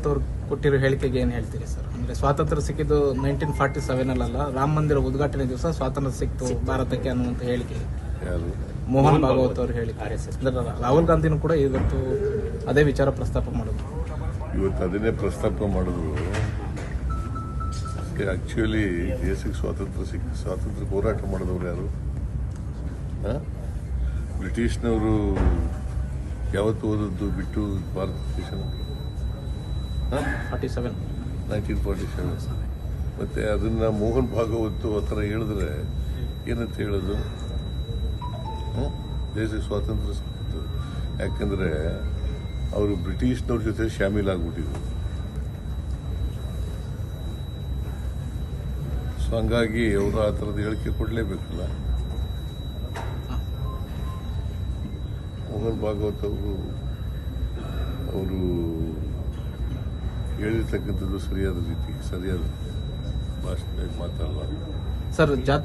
ಭಾಗವತ್ ಅವರು ಕೊಟ್ಟಿರೋ ಹೇಳಿಕೆಗೆ ಏನು ಹೇಳ್ತೀರಿ ಸರ್? ಅಂದ್ರೆ ಸ್ವಾತಂತ್ರ್ಯ ಸಿಕ್ಕಿದ್ದು 1947 ಅಲ್ಲ, ರಾಮ ಮಂದಿರ ಉದ್ಘಾಟನೆ ದಿವಸ ಸ್ವಾತಂತ್ರ್ಯ ಸಿಕ್ತು ಭಾರತಕ್ಕೆ ಅನ್ನುವಂಥ ಹೇಳಿಕೆ ಮೋಹನ್ ಭಾಗವತ್ ಅವರು ಹೇಳಿ. ರಾಹುಲ್ ಗಾಂಧಿನೂ ಕೂಡ ಇವತ್ತು ಅದೇ ವಿಚಾರ ಪ್ರಸ್ತಾಪ ಮಾಡಿದ್ರು. ಇವತ್ತು ಅದನ್ನೇ ಪ್ರಸ್ತಾಪ ಮಾಡಿದ್ರು. ಆಕ್ಚುಲಿ ದೇಶಕ್ಕೆ ಸ್ವಾತಂತ್ರ್ಯ ಹೋರಾಟ ಮಾಡಿದವರು ಯಾರು? ಬ್ರಿಟಿಷ್ನವರು ಯಾವತ್ತು ಓದದ್ದು ಬಿಟ್ಟು ಭಾರತ ದೇಶ 1947 ಮತ್ತೆ ಅದನ್ನ ಮೋಹನ್ ಭಾಗವತ್ ಆ ಥರ ಹೇಳಿದ್ರೆ ಏನಂತ ಹೇಳೋದು? ದೇಶಕ್ಕೆ ಸ್ವಾತಂತ್ರ್ಯ ಸಿಕ್ಕಿತ್ತು ಯಾಕಂದ್ರೆ ಅವರು ಬ್ರಿಟಿಷ್ನವ್ರ ಜೊತೆ ಶಾಮೀಲಾಗ್ಬಿಟ್ಟಿದ್ರು. ಸೊ ಹಂಗಾಗಿ ಅವರು ಆ ಥರದ ಹೇಳಿಕೆ ಕೊಡಲೇಬೇಕಲ್ಲ. ಮೋಹನ್ ಭಾಗವತ್ ಅವರು ಹೇಳಿರ್ತಕ್ಕಂಥದ್ದು ಸರಿಯಾದ ರೀತಿ, ಸರಿಯಾದ ಭಾಷೆ ಮಾತಲ್ಲ ಸರ್. ಜಾತಿ